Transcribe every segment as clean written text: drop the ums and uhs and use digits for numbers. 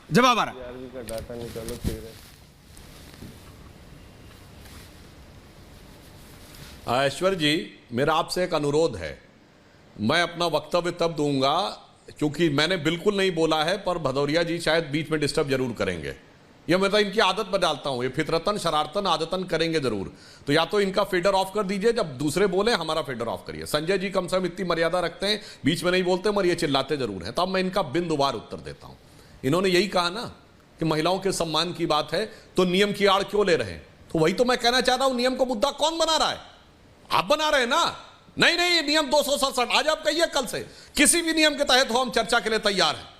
जवाब आ रहा है। आरबी का डाटा निकालो फिर। ऐश्वर्य जी, मेरा आपसे एक अनुरोध है। मैं अपना वक्तव्य तब दूंगा क्योंकि मैंने बिल्कुल नहीं बोला है, पर भदौरिया जी शायद बीच में डिस्टर्ब जरूर करेंगे। ये मैं तो इनकी आदत बदलता हूं, ये फितरतन शरारतन आदतन करेंगे जरूर। तो या तो इनका फेडर ऑफ कर दीजिए, जब दूसरे बोले हमारा फेडर ऑफ करिए। संजय जी कम से कम इतनी मर्यादा रखते हैं, बीच में नहीं बोलते मगर ये चिल्लाते जरूर हैं। तब मैं इनका बिंदुवार उत्तर देता हूं। इन्होंने यही कहा ना कि महिलाओं के सम्मान की बात है तो नियम की आड़ क्यों ले रहे हैं। तो वही तो मैं कहना चाहता हूं, नियम को मुद्दा कौन बना रहा है? आप बना रहे हैं ना। नहीं नहीं, नियम 267 आज आप कहिए कल से किसी भी नियम के तहत हो, हम चर्चा के लिए तैयार हैं।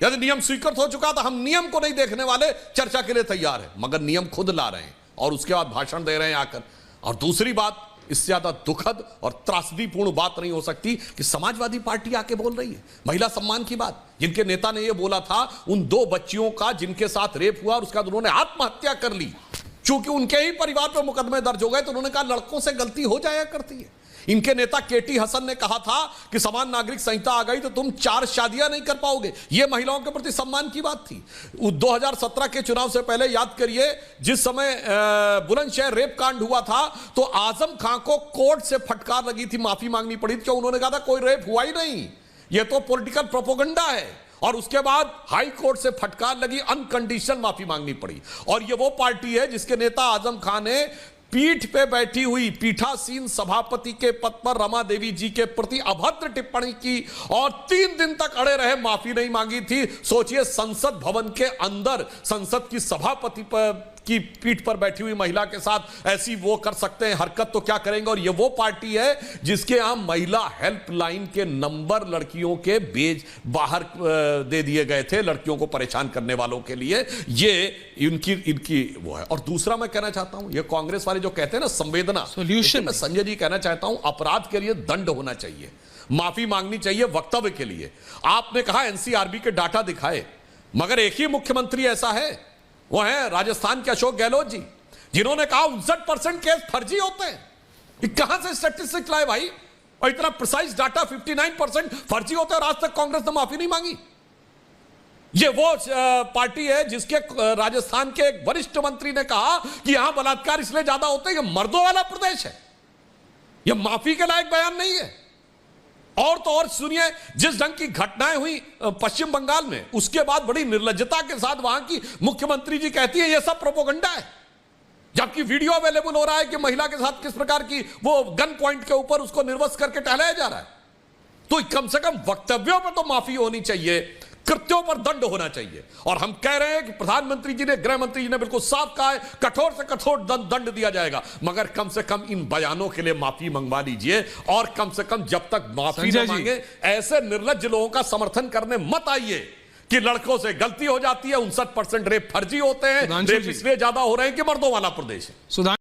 यदि नियम स्वीकृत हो चुका तो हम नियम को नहीं देखने वाले, चर्चा के लिए तैयार हैं। मगर नियम खुद ला रहे हैं और उसके बाद भाषण दे रहे हैं आकर। और दूसरी बात, इससे ज्यादा दुखद और त्रासदीपूर्ण बात नहीं हो सकती कि समाजवादी पार्टी आके बोल रही है महिला सम्मान की बात। जिनके नेता ने यह बोला था उन 2 बच्चियों का जिनके साथ रेप हुआ और उसके बाद उन्होंने आत्महत्या कर ली, चूंकि उनके ही परिवार पर मुकदमे दर्ज हो गए, तो उन्होंने कहा लड़कों से गलती हो जाया करती है। इनके नेता केटी हसन ने कहा था कि समान नागरिक संहिता आ गई तो तुम 4 शादियां नहीं कर पाओगे। यह महिलाओं के प्रति सम्मान की बात थी। 2017 के चुनाव से पहले याद करिए, जिस समय बुलंदशहर रेप कांड हुआ था तो आजम खां को कोर्ट से फटकार लगी थी, माफी मांगनी पड़ी थी। क्यों? उन्होंने कहा था कोई रेप हुआ ही नहीं, यह तो पॉलिटिकल प्रोपेगेंडा है। और उसके बाद हाई कोर्ट से फटकार लगी, अनकंडीशनल माफी मांगनी पड़ी। और यह वो पार्टी है जिसके नेता आजम खान ने पीठ पे बैठी हुई पीठासीन सभापति के पद पर रमा देवी जी के प्रति अभद्र टिप्पणी की और 3 दिन तक अड़े रहे, माफी नहीं मांगी थी। सोचिए, संसद भवन के अंदर संसद की सभापति की पीठ पर बैठी हुई महिला के साथ ऐसी वो कर सकते हैं हरकत, तो क्या करेंगे। और ये वो पार्टी है जिसके यहां महिला हेल्पलाइन के नंबर लड़कियों के बाहर दे दिए गए थे, लड़कियों को परेशान करने वालों के लिए। ये इनकी वो है। और दूसरा मैं कहना चाहता हूं, ये कांग्रेस वाले जो कहते हैं ना संवेदना सोल्यूशन, मैं संजय जी कहना चाहता हूं अपराध के लिए दंड होना चाहिए, माफी मांगनी चाहिए वक्तव्य के लिए। आपने कहा एनसीआरबी के डाटा दिखाए, मगर एक ही मुख्यमंत्री ऐसा है, वो है राजस्थान के अशोक गहलोत जी, जिन्होंने कहा 59% केस फर्जी होते हैं। कहां से स्टैटिस्टिक्स लाए भाई? और इतना प्रिसाइज डाटा 59% फर्जी होते हैं और आज तक कांग्रेस ने माफी नहीं मांगी। ये वो पार्टी है जिसके राजस्थान के एक वरिष्ठ मंत्री ने कहा कि यहां बलात्कार इसलिए ज्यादा होते हैं, यह मर्दों वाला प्रदेश है। यह माफी के लायक बयान नहीं है। और तो और सुनिए, जिस ढंग की घटनाएं हुई पश्चिम बंगाल में, उसके बाद बड़ी निर्लज्जता के साथ वहां की मुख्यमंत्री जी कहती है यह सब प्रोपेगेंडा है, जबकि वीडियो अवेलेबल हो रहा है कि महिला के साथ किस प्रकार की वो गन पॉइंट के ऊपर उसको निर्वस्त्र करके टहलाया जा रहा है। तो कम से कम वक्तव्यों पर तो माफी होनी चाहिए, कृत्यों पर दंड होना चाहिए। और हम कह रहे हैं कि प्रधानमंत्री जी ने, गृह मंत्री जी ने बिल्कुल साफ कहा है कठोर से कठोर दंड दिया जाएगा, मगर कम से कम इन बयानों के लिए माफी मंगवा लीजिए। और कम से कम जब तक माफी न मांगे, ऐसे निर्लज्ज लोगों का समर्थन करने मत आइए कि लड़कों से गलती हो जाती है, 59% रेप फर्जी होते हैं, रेप इसलिए ज्यादा हो रहे हैं कि मर्दों वाला प्रदेश है।